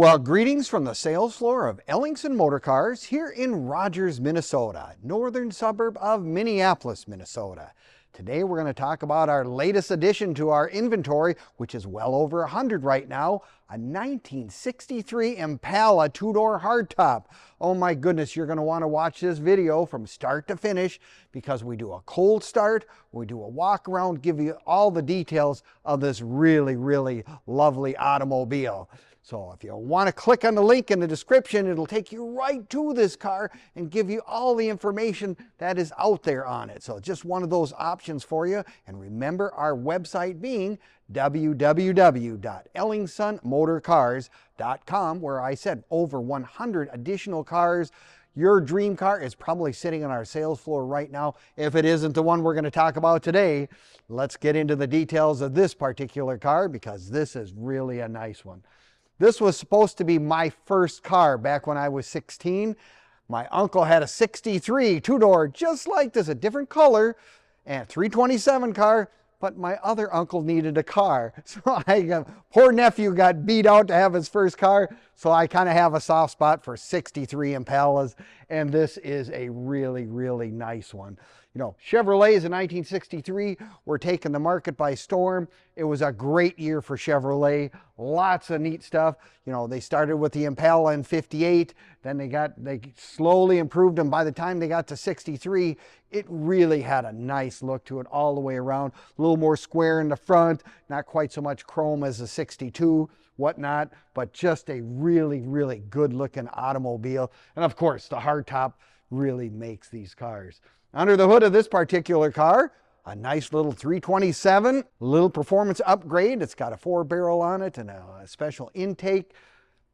Well, greetings from the sales floor of Ellingson Motor Cars here in Rogers, Minnesota, northern suburb of Minneapolis, Minnesota. Today we're going to talk about our latest addition to our inventory, which is well over 100 right now, a 1963 Impala two-door hardtop. Oh my goodness, you're going to want to watch this video from start to finish because we do a cold start, we do a walk around, give you all the details of this really lovely automobile. So if you want to click on the link in the description, it'll take you right to this car and give you all the information that is out there on it. So just one of those options for you. And remember our website being www.ellingsonmotorcars.com, where I said over 100 additional cars. Your dream car is probably sitting on our sales floor right now. If it isn't the one we're going to talk about today, let's get into the details of this particular car because this is really a nice one. This was supposed to be my first car back when I was 16. My uncle had a 63 two-door just like this, a different color, and 327 car, but my other uncle needed a car. So poor nephew got beat out to have his first car, so I kind of have a soft spot for 63 Impalas, and this is a really nice one. You know, Chevrolets in 1963 were taking the market by storm. It was a great year for Chevrolet. Lots of neat stuff. You know, they started with the Impala in 58. Then they slowly improved them. By the time they got to 63, it really had a nice look to it all the way around. A little more square in the front, not quite so much chrome as the 62, whatnot, but just a really good looking automobile. And of course, the hardtop really makes these cars. Under the hood of this particular car, a nice little 327, little performance upgrade. It's got a 4-barrel on it and a special intake.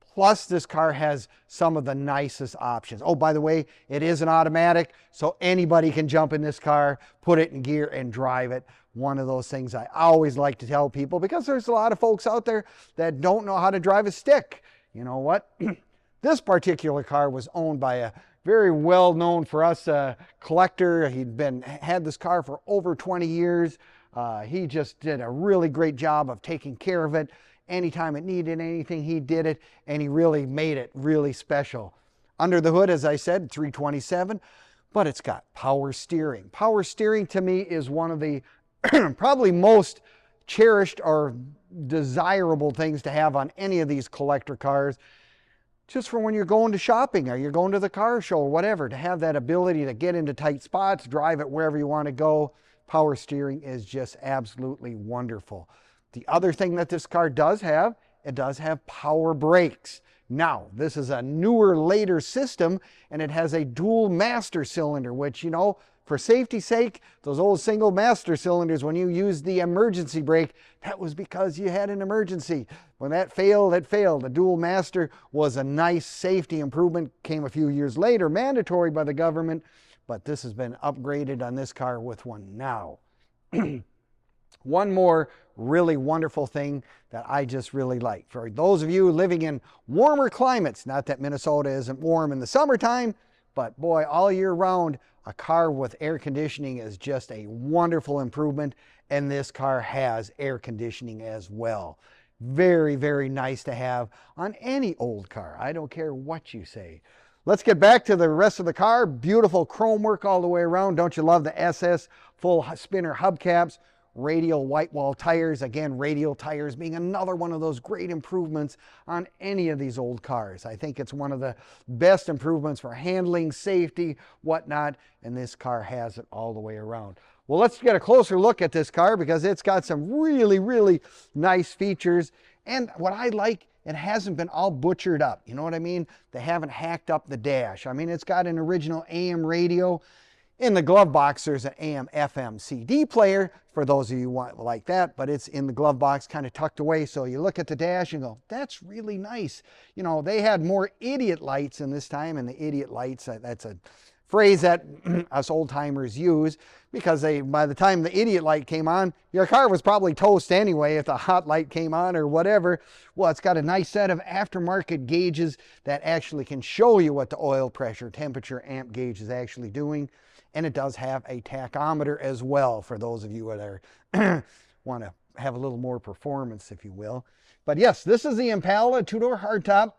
Plus, this car has some of the nicest options. Oh, by the way, it is an automatic, so anybody can jump in this car, put it in gear, and drive it. One of those things I always like to tell people because there's a lot of folks out there that don't know how to drive a stick. You know what? This particular car was owned by a very well known for us collector. He'd had this car for over 20 years. He just did a really great job of taking care of it. Anytime it needed anything, he did it, and he really made it really special. Under the hood, as I said, 327, but it's got power steering. Power steering to me is one of the probably most cherished or desirable things to have on any of these collector cars. Just for when you're going to shopping or you're going to the car show or whatever, to have that ability to get into tight spots, drive it wherever you want to go. Power steering is just absolutely wonderful. The other thing that this car does have, it does have power brakes. Now, this is a newer, later system, and it has a dual master cylinder, which, you know, for safety's sake, those old single master cylinders, when you used the emergency brake, that was because you had an emergency. When that failed, it failed. The dual master was a nice safety improvement, came a few years later, mandatory by the government, but this has been upgraded on this car with one now. One more really wonderful thing that I just really like. For those of you living in warmer climates, not that Minnesota isn't warm in the summertime, but boy, all year round, a car with air conditioning is just a wonderful improvement, and this car has air conditioning as well. Very nice to have on any old car. I don't care what you say. Let's get back to the rest of the car. Beautiful chrome work all the way around. Don't you love the SS full spinner hubcaps? Radial whitewall tires. Again, radial tires being another one of those great improvements on any of these old cars. I think it's one of the best improvements for handling, safety, whatnot, and this car has it all the way around. Well, let's get a closer look at this car because it's got some really nice features. And what I like, it hasn't been all butchered up. You know what I mean? They haven't hacked up the dash. I mean, it's got an original AM radio. In the glove box, there's an AM FM CD player for those of you who want like that, but it's in the glove box kind of tucked away. So you look at the dash and go, that's really nice. You know, they had more idiot lights in this time, and the idiot lights, that's a phrase that us old timers use because by the time the idiot light came on, your car was probably toast anyway if the hot light came on or whatever. Well, it's got a nice set of aftermarket gauges that actually can show you what the oil pressure, temperature, amp gauge is actually doing. And it does have a tachometer as well for those of you that are want to have a little more performance, if you will. But yes, this is the Impala two-door hardtop.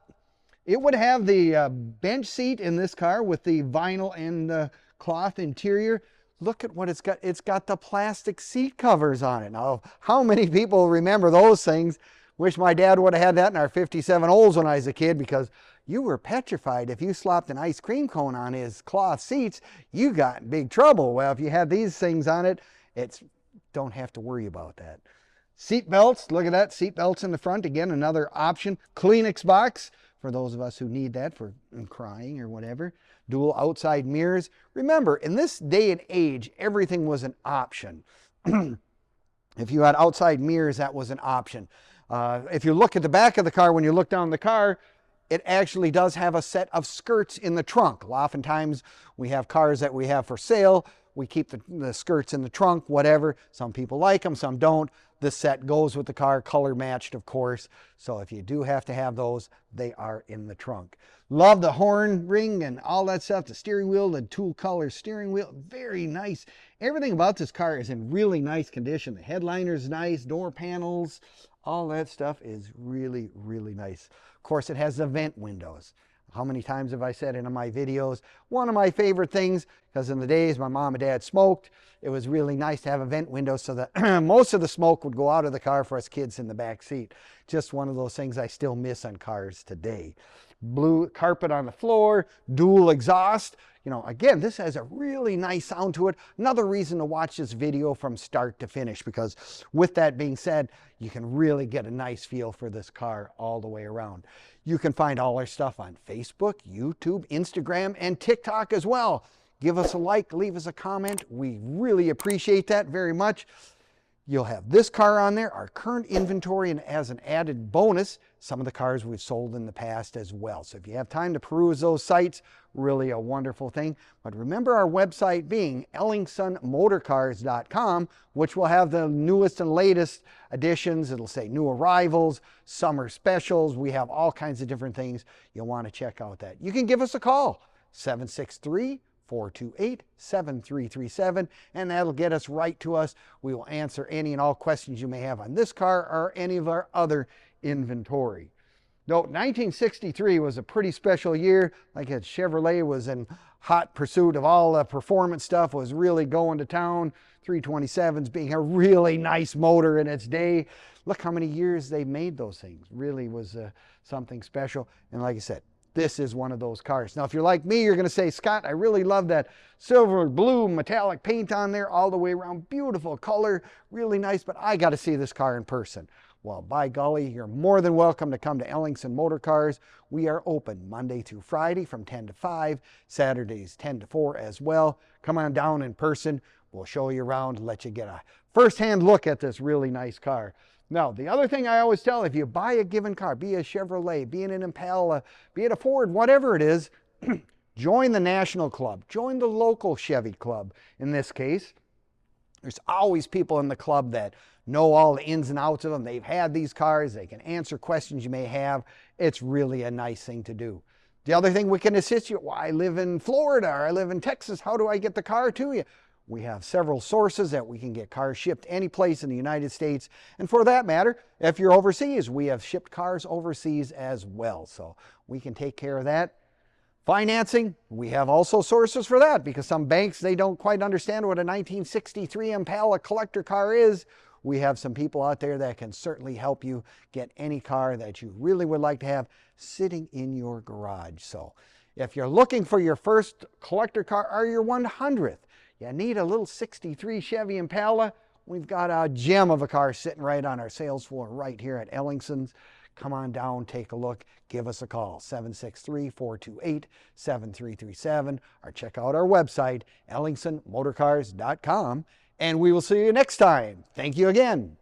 It would have the bench seat in this car with the vinyl and the cloth interior. Look at what it's got. It's got the plastic seat covers on it. Now, how many people remember those things? Wish my dad would have had that in our 57 Olds when I was a kid, because you were petrified if you slopped an ice cream cone on his cloth seats, you got in big trouble. Well, if you had these things on it, don't have to worry about that. Seat belts, look at that, seat belts in the front. Again, another option. Kleenex box for those of us who need that for crying or whatever. Dual outside mirrors. Remember, in this day and age, everything was an option. If you had outside mirrors, that was an option. If you look at the back of the car, when you look down the car, it actually does have a set of skirts in the trunk. Oftentimes, we have cars that we have for sale. We keep the skirts in the trunk, whatever. Some people like them, some don't. This set goes with the car, color matched, of course. So if you do have to have those, they are in the trunk. Love the horn ring and all that stuff. The steering wheel, the tool color steering wheel, very nice. Everything about this car is in really nice condition. The headliner's nice, door panels, all that stuff is really, really nice. Of course, it has the vent windows. How many times have I said in my videos, one of my favorite things, because in the days my mom and dad smoked, it was really nice to have a vent window so that most of the smoke would go out of the car for us kids in the back seat. Just one of those things I still miss on cars today. Blue carpet on the floor, dual exhaust. You know, again, this has a really nice sound to it. Another reason to watch this video from start to finish, because with that being said, you can really get a nice feel for this car all the way around. You can find all our stuff on Facebook, YouTube, Instagram, and TikTok as well. Give us a like, leave us a comment. We really appreciate that very much. You'll have this car on there, our current inventory, and as an added bonus, some of the cars we've sold in the past as well. So if you have time to peruse those sites, really a wonderful thing. But remember our website being ellingsonmotorcars.com, which will have the newest and latest additions. It'll say new arrivals, summer specials. We have all kinds of different things. You'll want to check out that. You can give us a call, 763-428-7337, and that'll get us right to us. We will answer any and all questions you may have on this car or any of our other inventory. No, 1963 was a pretty special year. Like I said, Chevrolet was in hot pursuit of all the performance stuff, was really going to town. 327s being a really nice motor in its day. Look how many years they made those things. Really was something special. And like I said, this is one of those cars. Now, if you're like me, you're going to say, Scott, I really love that silver blue metallic paint on there all the way around. Beautiful color, really nice, but I got to see this car in person. Well, by golly, you're more than welcome to come to Ellingson Motor Cars. We are open Monday through Friday from 10 to 5, Saturdays 10 to 4 as well. Come on down in person. We'll show you around and let you get a first-hand look at this really nice car. Now, the other thing I always tell, if you buy a given car, be it a Chevrolet, be it an Impala, be it a Ford, whatever it is, join the National Club. Join the local Chevy Club in this case. There's always people in the club that know all the ins and outs of them. They've had these cars. They can answer questions you may have. It's really a nice thing to do. The other thing we can assist you, well, I live in Florida or I live in Texas. How do I get the car to you? We have several sources that we can get cars shipped any place in the United States. And for that matter, if you're overseas, we have shipped cars overseas as well. So we can take care of that. Financing, we have also sources for that, because some banks, they don't quite understand what a 1963 Impala collector car is. We have some people out there that can certainly help you get any car that you really would like to have sitting in your garage. So if you're looking for your first collector car or your 100th, you need a little 63 Chevy Impala, we've got a gem of a car sitting right on our sales floor right here at Ellingson's. Come on down, take a look, give us a call, 763-428-7337, or check out our website, ellingsonmotorcars.com, and we will see you next time. Thank you again.